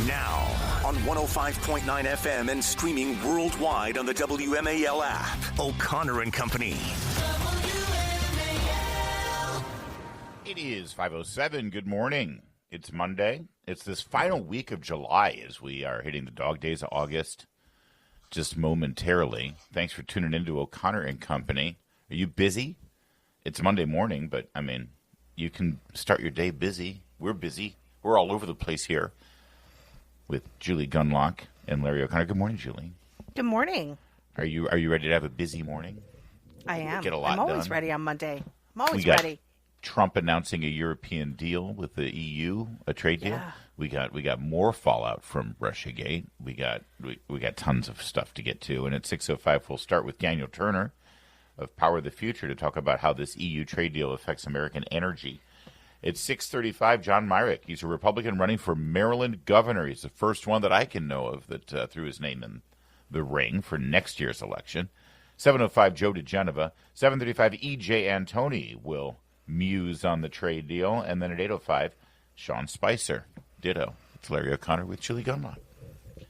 Now, on 105.9 FM and streaming worldwide on the WMAL app. O'Connor and Company. It is 5:07. Good morning. It's Monday. It's this final week of July as we are hitting the dog days of August just momentarily. Thanks for tuning in to O'Connor and Company. Are you busy? It's Monday morning, but, I mean, you can start your day busy. We're busy. We're all over the place here with Julie Gunlock and Larry O'Connor. Good morning, Julie. Good morning. Are you ready to have a busy morning? I am. Get a lot I'm always done. ready on Monday. I'm always We got ready. Trump announcing a European deal with the EU, a trade deal. Yeah. We got more fallout from Russiagate. We got tons of stuff to get to. And at 6:05, we'll start with Daniel Turner of Power of the Future to talk about how this EU trade deal affects American energy. It's 6:35. John Myrick, he's a Republican running for Maryland governor. He's the first one that I can know of that threw his name in the ring for next year's election. 7:05, Joe DeGeneva. 7:35, E.J. Antoni will muse on the trade deal. And then at 8:05, Sean Spicer. Ditto. It's Larry O'Connor with Julie Gunlock.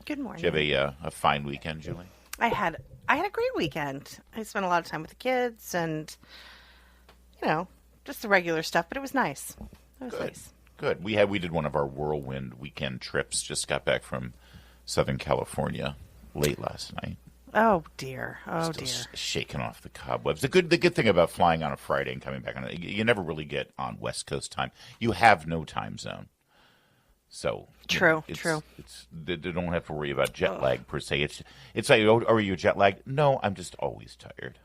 Good morning. Did you have a fine weekend, Julie? I had a great weekend. I spent a lot of time with the kids and, just the regular stuff, but it was nice. It was nice. Good. We did one of our whirlwind weekend trips. Just got back from Southern California late last night. Oh dear. Still shaking off the cobwebs. The good thing about flying on a Friday and coming back on it, you never really get on West Coast time. You have no time zone. So true. They don't have to worry about jet lag per se. It's like, oh, are you jet lagged? No, I'm just always tired.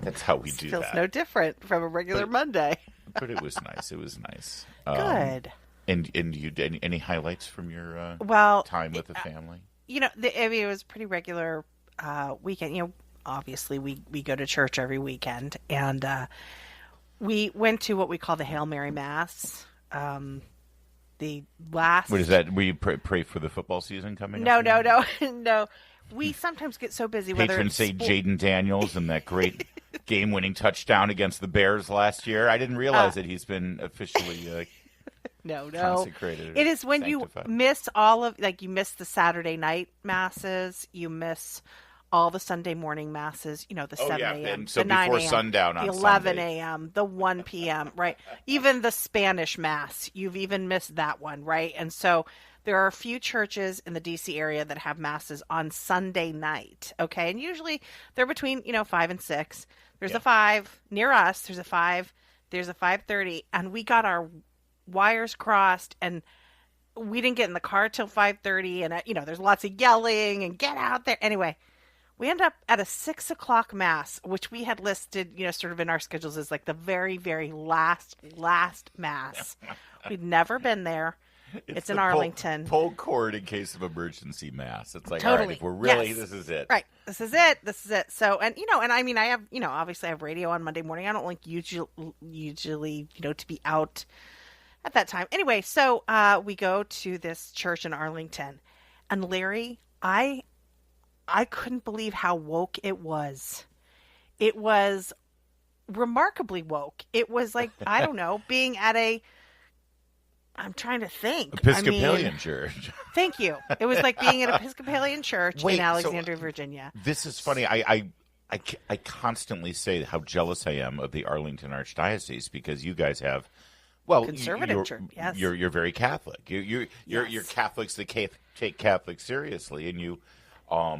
That's how we do feels that. No different from a regular Monday. But it was nice. It was nice. Good. And you did any highlights from your time with the family? It was a pretty regular weekend. Obviously we go to church every weekend, and we went to what we call the Hail Mary Mass. The last. What is that? Will you pray for the football season coming up? No. We sometimes get so busy. Patrons say Jaden Daniels and that great game-winning touchdown against the Bears last year. I didn't realize that he's been officially consecrated. It is when sanctified. You miss you miss the Saturday night masses, you miss all the Sunday morning masses, the 7 a.m., so the 9 before a.m., sundown on the 11 Sunday. a.m., the 1 p.m., right? Even the Spanish Mass, you've even missed that one, right? And so there are a few churches in the D.C. area that have masses on Sunday night, okay? And usually they're between, 5 and 6. There's a 5 near us. There's a 5. There's a 5:30, and we got our wires crossed, and we didn't get in the car till 5:30, and there's lots of yelling and get out there. Anyway, we end up at a 6 o'clock mass, which we had listed, sort of in our schedules as like the very, very last mass. We'd never been there. It's in Arlington. Pull cord in case of emergency mass. It's like, totally. all right, if we're really, this is it. Right. This is it. So, and I mean, I have, obviously I have radio on Monday morning. I don't like usually, to be out at that time. Anyway, so we go to this church in Arlington, and Larry, I couldn't believe how woke it was. It was remarkably woke. It was like, I don't know, being at I'm trying to think. Episcopalian church. Thank you. It was like being at Episcopalian church in Alexandria, Virginia. This is funny. I constantly say how jealous I am of the Arlington Archdiocese because you guys have, conservative church. Yes, you're very Catholic. You're Catholics that take Catholics seriously, and you. I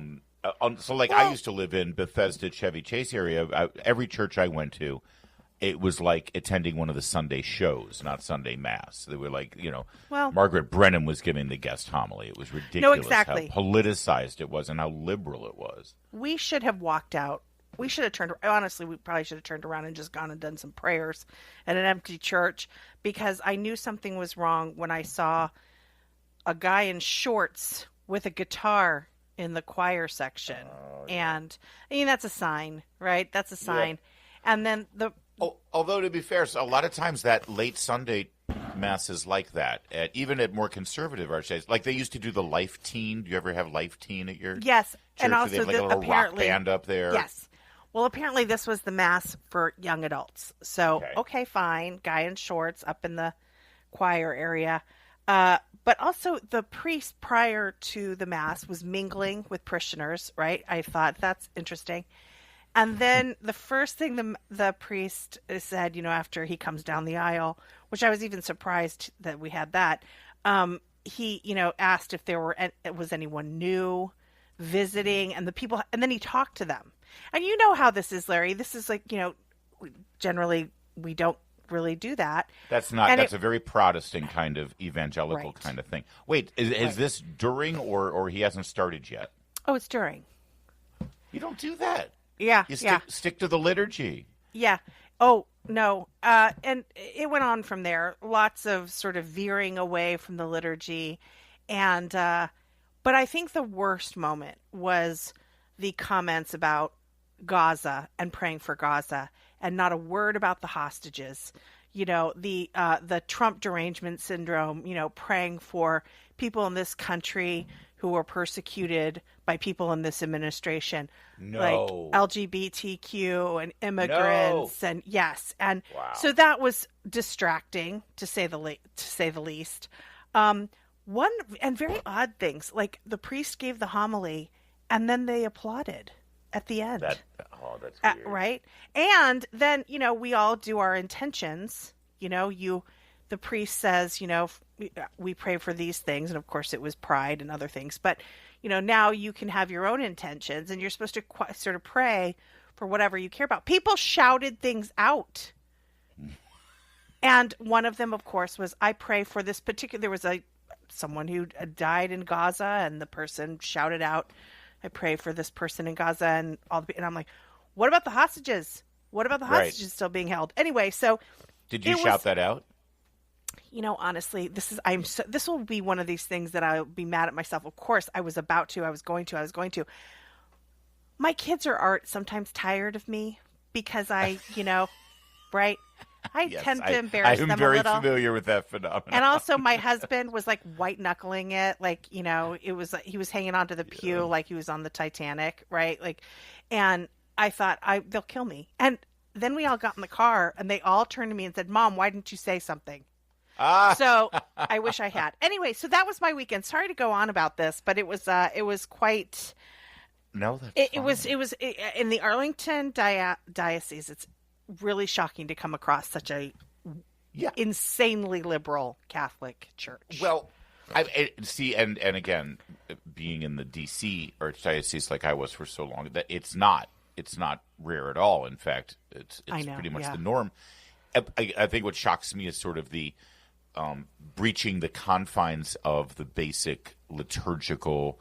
used to live in Bethesda, Chevy Chase area. Every church I went to, it was like attending one of the Sunday shows, not Sunday Mass. They were like, Margaret Brennan was giving the guest homily. It was ridiculous exactly. how politicized it was and how liberal it was. We should have walked out. We should have turned. Honestly, we probably should have turned around and just gone and done some prayers at an empty church, because I knew something was wrong when I saw a guy in shorts with a guitar in the choir section. And I mean, that's a sign, right? That's a sign. Yeah. And then although to be fair, a lot of times that late Sunday mass is like that, even at more conservative archdiocese. Like they used to do the Life Teen. Do you ever have Life Teen at your Yes, church? and also they have like a little rock band up there. Yes. Well, apparently this was the mass for young adults. So, okay, fine. Guy in shorts up in the choir area. But also the priest prior to the Mass was mingling with parishioners, right? I thought that's interesting. And then the first thing the priest said, after he comes down the aisle, which I was even surprised that we had that, he, asked if was anyone new visiting, and the people, and then he talked to them. And you know how this is, Larry. This is like, generally we don't really do that. That's a very Protestant kind of evangelical Right. kind of thing. Wait, is this during or he hasn't started yet? Oh, it's during. You don't do that. Yeah, You yeah. stick to the liturgy. Yeah. Oh, no. And it went on from there. Lots of sort of veering away from the liturgy. And, but I think the worst moment was the comments about Gaza and praying for Gaza, and not a word about the hostages. The Trump derangement syndrome, praying for people in this country who were persecuted by people in this administration, like LGBTQ and immigrants, and yes, and wow. So that was distracting to say the least. One and very odd things, like the priest gave the homily, and then they applauded at the end. That's weird. Right, and then we all do our intentions. The priest says, we pray for these things, and of course it was pride and other things, but now you can have your own intentions, and you're supposed to sort of pray for whatever you care about. People shouted things out, and one of them, of course, was, I pray for this particular. There was someone who died in Gaza, and the person shouted out, I pray for this person in Gaza, and I'm like, what about the hostages? What about the hostages still being held? Anyway, so did you shout that out? Honestly, this will be one of these things that I'll be mad at myself. Of course, I was going to. My kids are sometimes tired of me because I, right? I tend to embarrass them a little. I'm very familiar with that phenomenon. And also my husband was like white knuckling it. Like, it was, he was hanging onto the pew like he was on the Titanic, right? Like, and I thought they'll kill me. And then we all got in the car and they all turned to me and said, Mom, why didn't you say something? So I wish I had. Anyway, so that was my weekend. Sorry to go on about this, but it was quite. No, that's it was in the Arlington diocese. It's really shocking to come across such a insanely liberal Catholic church. Well, I see, and again, being in the D.C. archdiocese like I was for so long, that it's not rare at all. In fact, it's pretty much the norm. I think what shocks me is sort of the breaching the confines of the basic liturgical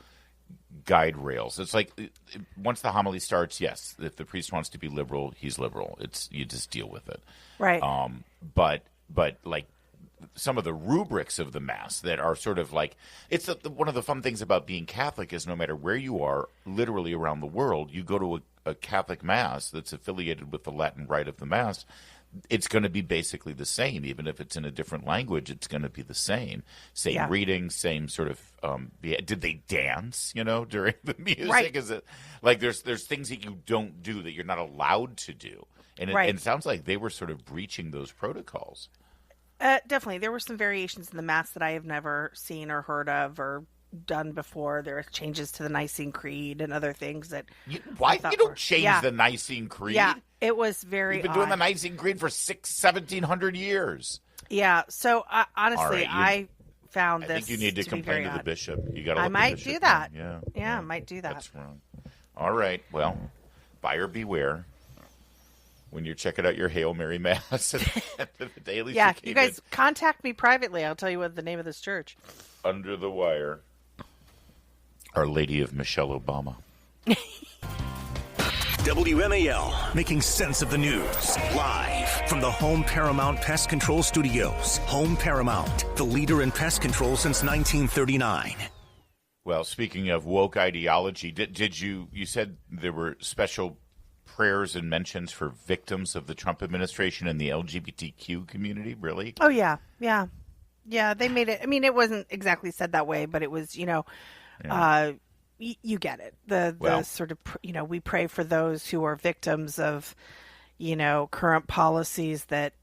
guide rails. It's like once the homily starts, yes, if the priest wants to be liberal, he's liberal. You just deal with it, right? But like some of the rubrics of the Mass that are sort of like one of the fun things about being Catholic is no matter where you are, literally around the world, you go to a Catholic Mass that's affiliated with the Latin rite of the Mass. It's going to be basically the same, even if it's in a different language. It's going to be the same reading, same sort of. Did they dance? During the music, right. Is it like there's things that you don't do that you're not allowed to do, and it sounds like they were sort of breaching those protocols. Definitely, there were some variations in the Mass that I have never seen or heard of or done before. There are changes to the Nicene Creed and other things that you don't change the Nicene Creed. Yeah, it was very. You've been doing the Nicene Creed for 1700 years. Yeah, so honestly, I found I this. think you need to complain to the bishop. You got to. I might do that. Yeah, I might do that. That's wrong. All right. Well, buyer beware. When you're checking out your Hail Mary Mass at the Daily. Yeah, you guys contact me privately. I'll tell you what the name of this church. Under the Wire. Our Lady of Michelle Obama. WMAL, making sense of the news. Live from the Home Paramount Pest Control Studios. Home Paramount, the leader in pest control since 1939. Well, speaking of woke ideology, did you said there were special prayers and mentions for victims of the Trump administration and the LGBTQ community? Really? Oh, yeah. They made it. I mean, it wasn't exactly said that way, but it was, you get it. The sort of, we pray for those who are victims of, current policies that,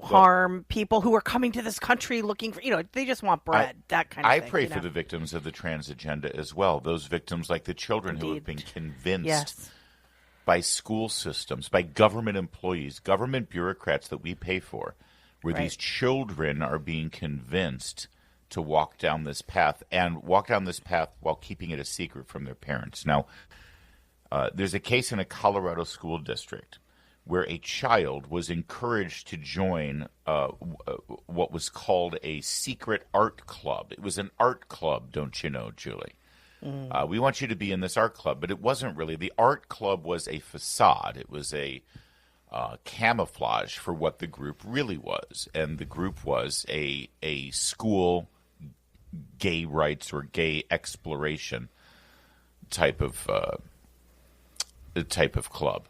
harm people who are coming to this country looking for, they just want bread, that kind of thing. I pray for the victims of the trans agenda as well. Those victims, like the children who have been convinced by school systems, by government employees, government bureaucrats that we pay for, where these children are being convinced to walk down this path while keeping it a secret from their parents. Now, there's a case in a Colorado school district where a child was encouraged to join what was called a secret art club. It was an art club, don't you know, Julie? We want you to be in this art club, but it wasn't really. The art club was a facade. It was a camouflage for what the group really was. And the group was a school gay rights or gay exploration type of club.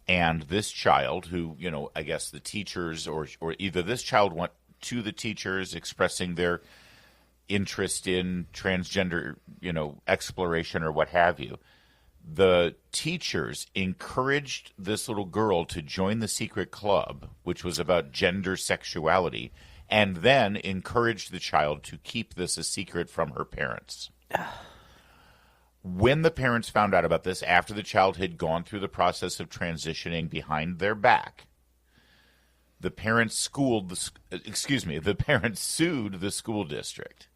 And this child who, I guess the teachers or either this child went to the teachers expressing their interest in transgender, exploration or what have you. The teachers encouraged this little girl to join the secret club, which was about gender sexuality, and then encouraged the child to keep this a secret from her parents. When the parents found out about this, after the child had gone through the process of transitioning behind their back, the parents sued the school district.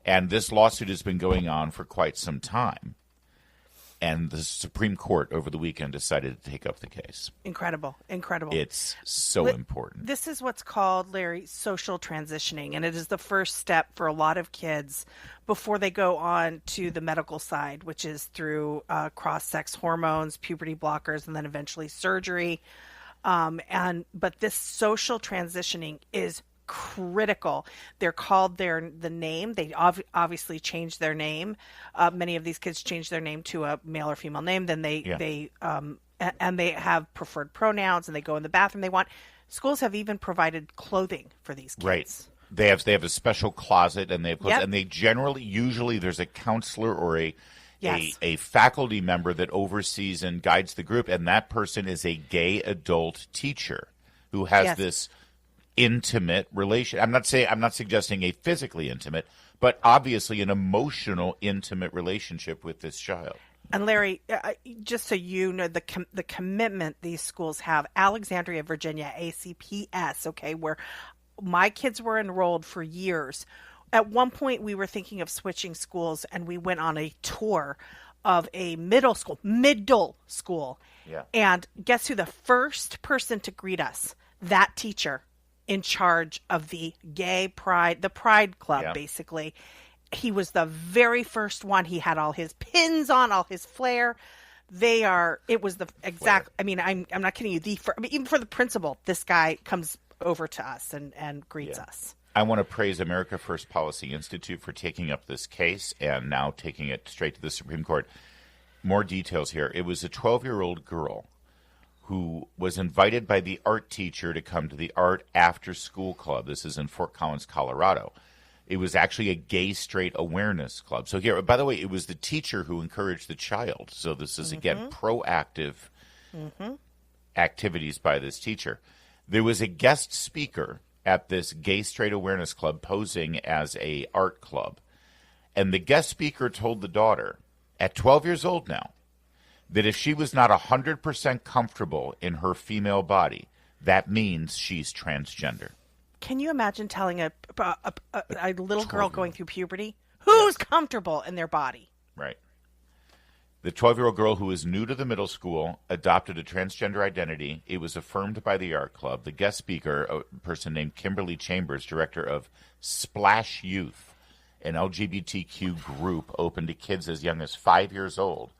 And this lawsuit has been going on for quite some time. And the Supreme Court over the weekend decided to take up the case. Incredible. It's so important. This is what's called, Larry, social transitioning. And it is the first step for a lot of kids before they go on to the medical side, which is through cross-sex hormones, puberty blockers, and then eventually surgery. But this social transitioning is critical. They're called the name. They obviously changed their name. Many of these kids change their name to a male or female name. Then they have preferred pronouns, and they go in the bathroom. Schools have even provided clothing for these kids. Right. They have a special closet, and they have clothes, and they usually there's a counselor or a faculty member that oversees and guides the group, and that person is a gay adult teacher who has this intimate relation. I'm not suggesting a physically intimate, but obviously an emotional, intimate relationship with this child. And Larry, just so you know, the commitment these schools have, Alexandria, Virginia, ACPS, where my kids were enrolled for years. At one point, we were thinking of switching schools, and we went on a tour of a middle school. Yeah. And guess who the first person to greet us? That teacher in charge of the Pride Club, basically. He was the very first one. He had all his pins on, all his flair. It was the exact, I'm not kidding you. Even for the principal, this guy comes over to us and greets us. I want to praise America First Policy Institute for taking up this case and now taking it straight to the Supreme Court. More details here. It was a 12-year-old girl who was invited by the art teacher to come to the art after school club. This is in Fort Collins, Colorado. It was actually a gay straight awareness club. So here, by the way, it was the teacher who encouraged the child. So this is, again, proactive activities by this teacher. There was a guest speaker at this gay straight awareness club posing as a art club. And the guest speaker told the daughter, at 12 years old now, that if she was not 100% comfortable in her female body, that means she's transgender. Can you imagine telling a little girl going through puberty who's comfortable in their body? Right. The 12-year-old girl who is new to the middle school adopted a transgender identity. It was affirmed by the art club. The guest speaker, a person named Kimberly Chambers, director of Splash Youth, an LGBTQ group open to kids as young as 5 years old,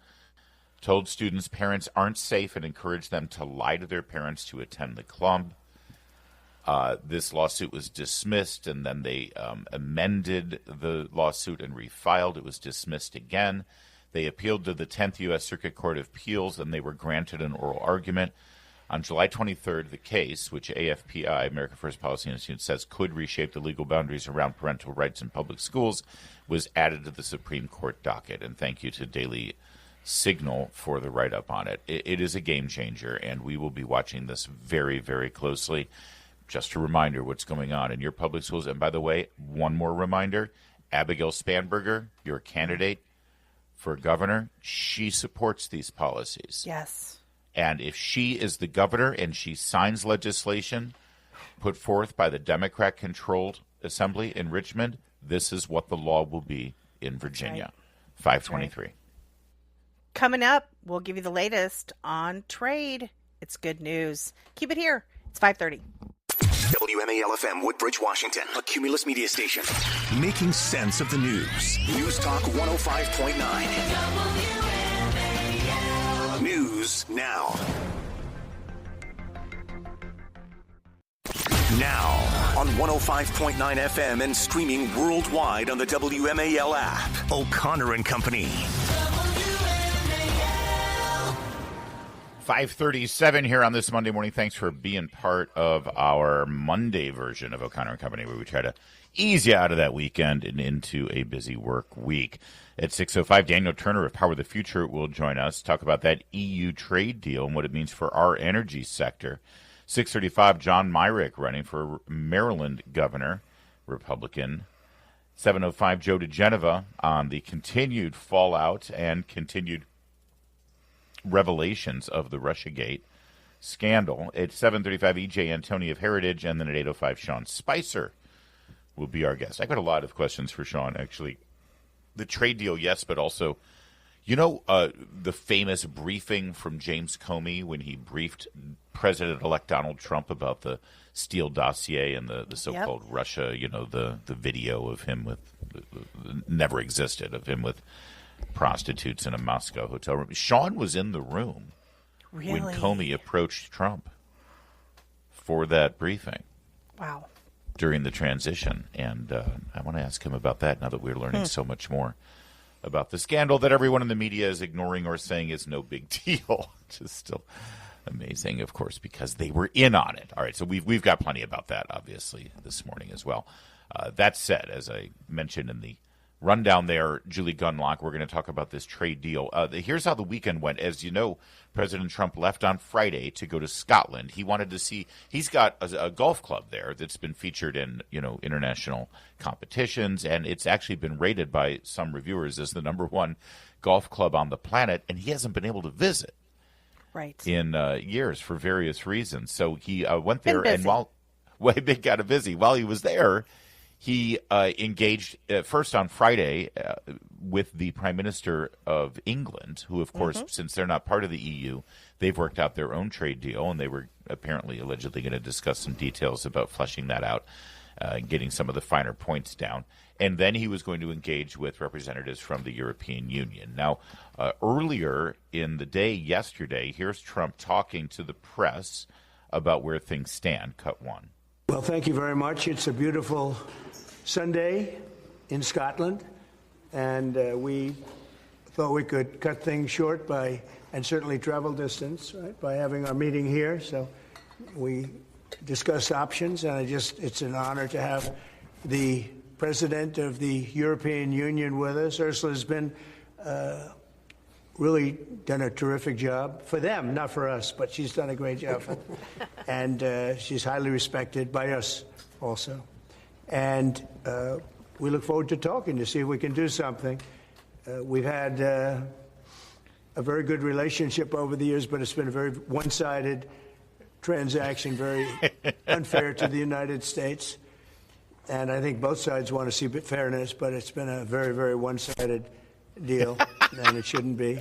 told students parents aren't safe and encouraged them to lie to their parents to attend the club. This lawsuit was dismissed, and then they amended the lawsuit and refiled. It was dismissed again. They appealed to the 10th U.S. Circuit Court of Appeals, and they were granted an oral argument. On July 23rd, the case, which AFPI, America First Policy Institute, says could reshape the legal boundaries around parental rights in public schools, was added to the Supreme Court docket. And thank you to Daily Signal for the write-up on it. It is a game changer, and we will be watching this very, very closely. just a reminder what's going on in your public schools. And by the way, one more reminder, Abigail Spanberger, your candidate for governor, she supports these policies. Yes. And if she is the governor and she signs legislation put forth by the Democrat-controlled assembly in Richmond, this is what the law will be in Virginia. 523. Right. Coming up, we'll give you the latest on trade. It's good news. Keep it here. It's 5:30. WMAL FM, Woodbridge, Washington, a Cumulus media station. Making sense of the news. News Talk 105.9. News now. Now on 105.9 FM and streaming worldwide on the WMAL app. O'Connor and Company. 5:37 here on this Monday morning. Thanks for being part of our Monday version of O'Connor and Company, where we try to ease you out of that weekend and into a busy work week. At 6:05, Daniel Turner of Power the Future will join us, talk about that EU trade deal and what it means for our energy sector. 6:35, John Myrick running for Maryland governor, Republican. 7:05, Joe DeGeneva on the continued fallout and continued revelations of the Russiagate scandal. At 7:35, EJ Antoni of Heritage, and then at 8:05, Sean Spicer will be our guest. I got a lot of questions for Sean, actually. The trade deal, yes, but also, the famous briefing from James Comey when he briefed President-elect Donald Trump about the Steele dossier and the so-called Russia, the video of him with, never existed, of him with prostitutes in a Moscow hotel room. Sean was in the room when Comey approached Trump for that briefing. Wow. During the transition. And I want to ask him about that now that we're learning so much more about the scandal that everyone in the media is ignoring or saying is no big deal. Which is still amazing, of course, because they were in on it. All right, so we've got plenty about that, obviously, this morning as well. That said, as I mentioned in the rundown there, Julie Gunlock, we're going to talk about this trade deal. Here's how the weekend went. As you know, President Trump left on Friday to go to Scotland. He wanted to see, he's got a golf club there that's been featured in, international competitions, and it's actually been rated by some reviewers as the -- golf club on the planet, and he hasn't been able to visit in years for various reasons. So he went there, and while he got busy, while he was there, he engaged first on Friday with the Prime Minister of England, who, of course, since they're not part of the EU, they've worked out their own trade deal, and they were allegedly going to discuss some details about fleshing that out, getting some of the finer points down. And then he was going to engage with representatives from the European Union. Now, earlier in the day yesterday, here's Trump talking to the press about where things stand. Cut one. Well, thank you very much. It's a beautiful Sunday in Scotland, and we thought we could cut things short and certainly travel distance, right, by having our meeting here. So we discussed options, and it's an honor to have the President of the European Union with us. Ursula's been really done a terrific job for them, not for us, but she's done a great job. And she's highly respected by us also. And we look forward to talking to see if we can do something. We've had a very good relationship over the years, but it's been a very one-sided transaction, very unfair to the United States. And I think both sides want to see fairness, but it's been a very, very one-sided deal, and it shouldn't be.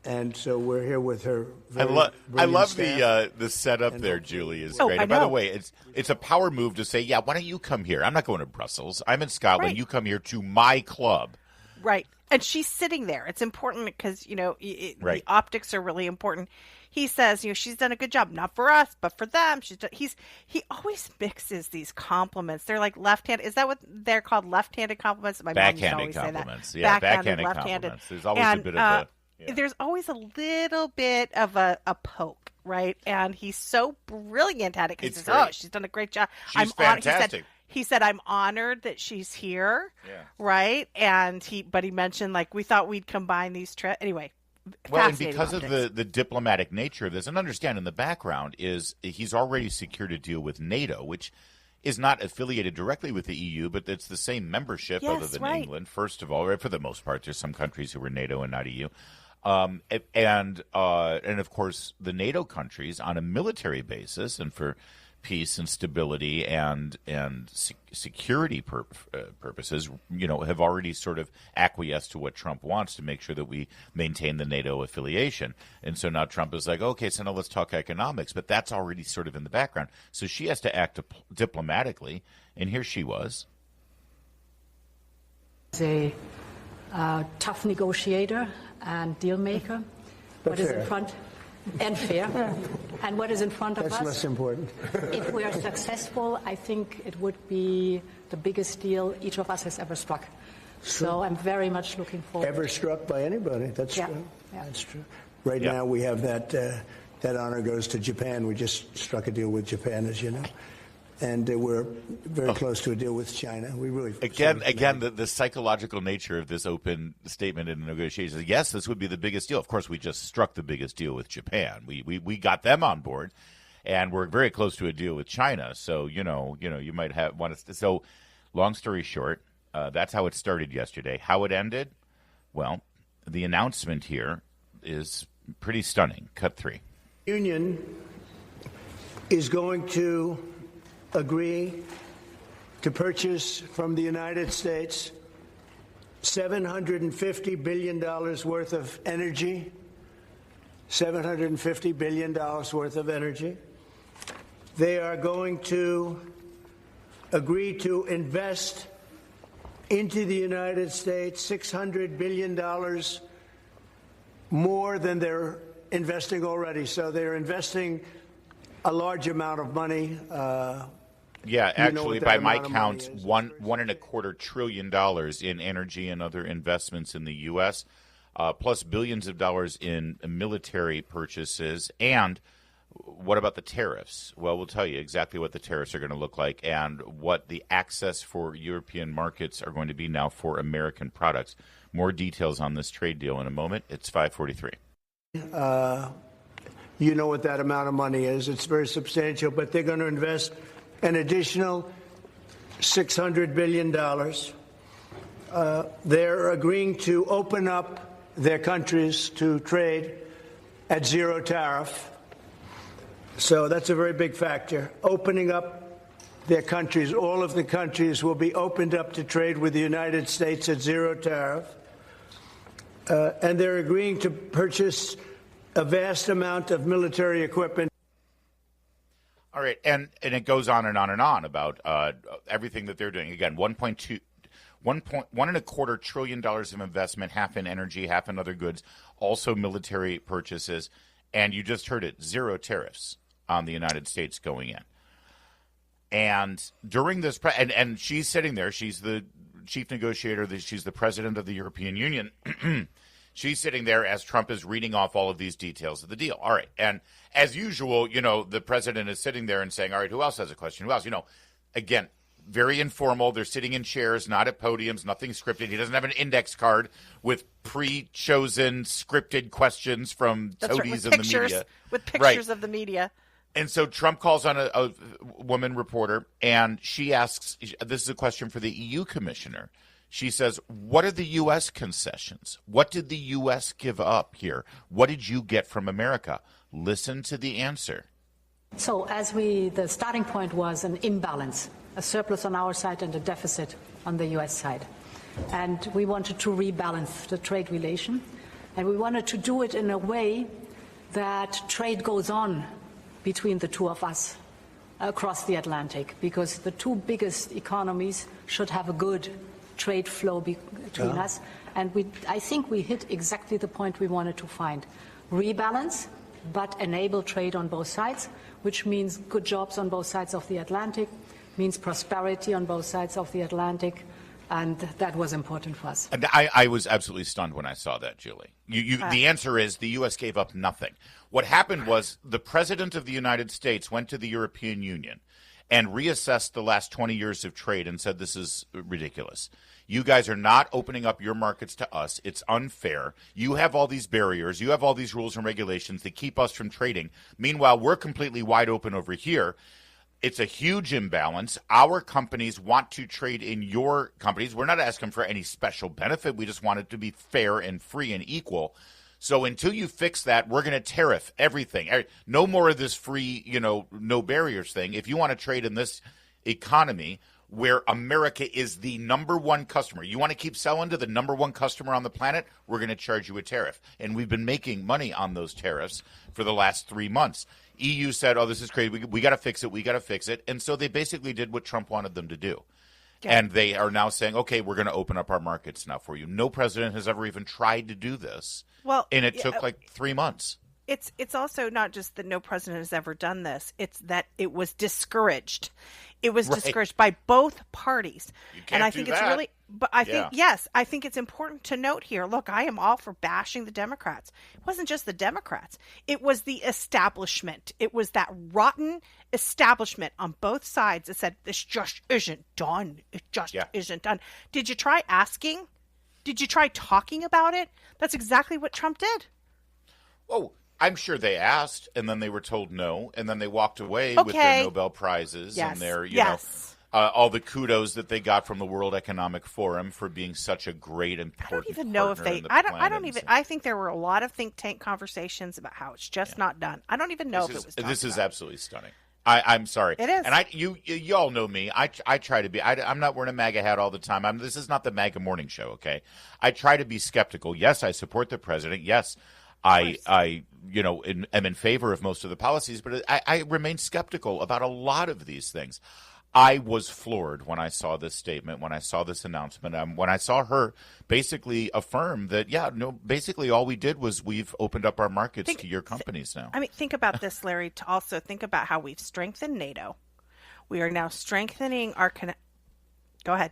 And so we're here with her. I love the setup there, Julie, is great. And by the way, it's a power move to say, why don't you come here? I'm not going to Brussels. I'm in Scotland. Right. You come here to my club. Right. And she's sitting there. It's important because, the optics are really important. He says, she's done a good job, not for us, but for them. He always mixes these compliments. They're like left-handed. Is that what they're called? Left-handed compliments? My backhanded compliments. Yeah, backhanded compliments. There's always a bit of there's always a little bit of a poke, right? And he's so brilliant at it because he says, she's done a great job. She's fantastic. He said, I'm honored that she's here, right? And he mentioned, we thought we'd combine these trips. Anyway, Well, and because of the diplomatic nature of this, and understand in the background is he's already secured a deal with NATO, which is not affiliated directly with the EU, but it's the same membership other than England, first of all, right? For the most part. There's some countries who are NATO and not EU. And of course, the NATO countries on a military basis and for peace and stability and security purposes, have already sort of acquiesced to what Trump wants to make sure that we maintain the NATO affiliation. And so now Trump is like, okay, so now let's talk economics. But that's already sort of in the background. So she has to act diplomatically, and here she was. A tough negotiator and deal maker. What is in front? And fair. And what is in front of us? That's less important. If we are successful, I think it would be the biggest deal each of us has ever struck. So I'm very much looking forward. Ever struck by anybody? That's true. Yeah. That's true. Right now we have that honor goes to Japan. We just struck a deal with Japan, as you know. And we're very close to a deal with China. We really again the psychological nature of this open statement in the negotiations. Yes, this would be the biggest deal. Of course, we just struck the biggest deal with Japan. We got them on board, and we're very close to a deal with China. So you might want to. So, long story short, that's how it started yesterday. How it ended? Well, the announcement here is pretty stunning. Cut 3. Union is going to agree to purchase from the United States $750 billion worth of energy. $750 billion worth of energy. They are going to agree to invest into the United States $600 billion more than they're investing already. So they're investing a large amount of money. Yeah, actually, by my count, $1.25 trillion in energy and other investments in the U.S., plus billions of dollars in military purchases. And what about the tariffs? Well, we'll tell you exactly what the tariffs are going to look like and what the access for European markets are going to be now for American products. More details on this trade deal in a moment. It's 5:43. You know what that amount of money is. It's very substantial, but they're going to invest an additional $600 billion. They're agreeing to open up their countries to trade at zero tariff. So that's a very big factor. Opening up their countries, all of the countries will be opened up to trade with the United States at zero tariff. And they're agreeing to purchase a vast amount of military equipment. All right, and it goes on and on and on about everything that they're doing. Again, $1.25 trillion of investment, half in energy, half in other goods, also military purchases, and you just heard it, zero tariffs on the United States going in. And during this, and she's sitting there, she's the chief negotiator, she's the president of the European Union. She's sitting there as Trump is reading off all of these details of the deal. All right. And as usual, the president is sitting there and saying, all right, who else has a question? Who else? Again, very informal. They're sitting in chairs, not at podiums, nothing scripted. He doesn't have an index card with pre-chosen scripted questions from toadies in the media. With pictures of the media. And so Trump calls on a woman reporter, and she asks, this is a question for the EU commissioner. She says, what are the U.S. concessions? What did the U.S. give up here? What did you get from America? Listen to the answer. So the starting point was an imbalance, a surplus on our side and a deficit on the U.S. side. And we wanted to rebalance the trade relation. And we wanted to do it in a way that trade goes on between the two of us across the Atlantic, because the two biggest economies should have a good trade flow between us. And I think we hit exactly the point we wanted to find. Rebalance, but enable trade on both sides, which means good jobs on both sides of the Atlantic, means prosperity on both sides of the Atlantic, and that was important for us. And I was absolutely stunned when I saw that, Julie. The answer is the U.S. gave up nothing. What happened was the president of the United States went to the European Union and reassessed the last 20 years of trade and said this is ridiculous. You guys are not opening up your markets to us. It's unfair. You have all these barriers. You have all these rules and regulations that keep us from trading. Meanwhile, we're completely wide open over here. It's a huge imbalance. Our companies want to trade in your companies. We're not asking for any special benefit. We just want it to be fair and free and equal. So until you fix that, we're going to tariff everything. No more of this free, no barriers thing. If you want to trade in this economy where America is the number one customer, you want to keep selling to the number one customer on the planet, we're going to charge you a tariff. And we've been making money on those tariffs for the last 3 months. EU said, this is crazy. We got to fix it. We got to fix it. And so they basically did what Trump wanted them to do. Yeah. And they are now saying, okay, we're going to open up our markets now for you. No president has ever even tried to do this. Well, and it took like 3 months. It's also not just that no president has ever done this. It's that it was discouraged. It was discouraged by both parties. You can't do think that. It's really, but I think, yes, I think it's important to note here. Look, I am all for bashing the Democrats. It wasn't just the Democrats. It was the establishment. It was that rotten establishment on both sides that said, this just isn't done. It just isn't done. Did you try asking? Did you try talking about it? That's exactly what Trump did. Oh, I'm sure they asked, and then they were told no, and then they walked away with their Nobel Prizes and their, you know, all the kudos that they got from the World Economic Forum for being such a great, important I don't even know if they. I think there were a lot of think tank conversations about how it's just not done. I don't even know if it was. This is absolutely stunning. I'm sorry. It is. And you all know me. I try to be. I'm not wearing a MAGA hat all the time. This is not the MAGA morning show. Okay. I try to be skeptical. Yes, I support the president. Yes. I am in favor of most of the policies, but I remain skeptical about a lot of these things. I was floored when I saw this statement, when I saw this announcement, when I saw her basically affirm that, basically all we did was we've opened up our markets to your companies now. I mean, think about this, Larry, to also think about how we've strengthened NATO. We are now strengthening our Go ahead.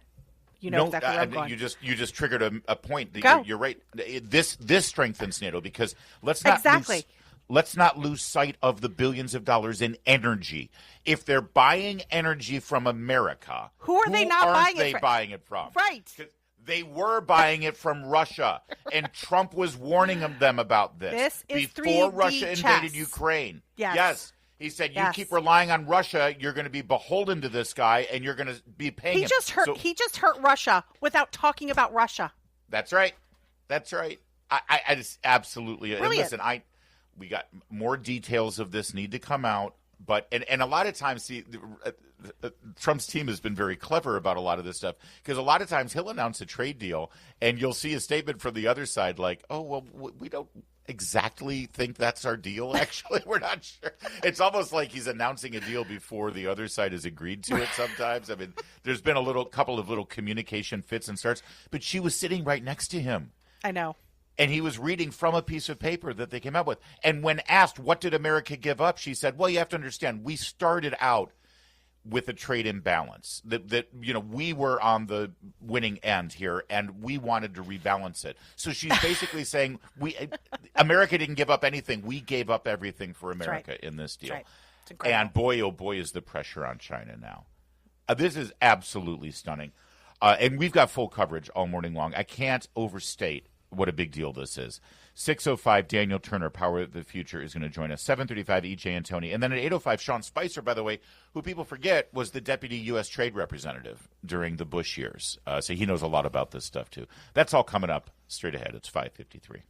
You know exactly where I'm going. You just triggered a point. You're right. This strengthens NATO because let's not lose sight of the billions of dollars in energy. If they're buying energy from America, who are they not buying it from? Right. They were buying it from Russia, and Trump was warning them about this before Russia invaded Ukraine. Yes. He said, you keep relying on Russia, you're going to be beholden to this guy, and you're going to be paying him. He just hurt Russia without talking about Russia. That's right. I just absolutely. Brilliant. And listen, we got more details of this need to come out, but and a lot of times, Trump's team has been very clever about a lot of this stuff because a lot of times he'll announce a trade deal, and you'll see a statement from the other side like, "Oh, well, we don't exactly think that's our deal. Actually, we're not sure." It's almost like he's announcing a deal before the other side has agreed to it sometimes. I mean, there's been couple of little communication fits and starts, but she was sitting right next to him. I know. And he was reading from a piece of paper that they came up with. And when asked, what did America give up? She said, well, you have to understand, we started out with a trade imbalance that we were on the winning end here and we wanted to rebalance it. So she's basically saying America didn't give up anything. We gave up everything for America in this deal. Right. It's incredible. And boy, oh boy, is the pressure on China now. This is absolutely stunning. And we've got full coverage all morning long. I can't overstate what a big deal this is. 6:05, Daniel Turner, Power of the Future, is going to join us. 7:35, EJ and Tony. And then at 8:05, Sean Spicer, by the way, who people forget was the deputy U.S. trade representative during the Bush years. So he knows a lot about this stuff, too. That's all coming up straight ahead. It's 5:53.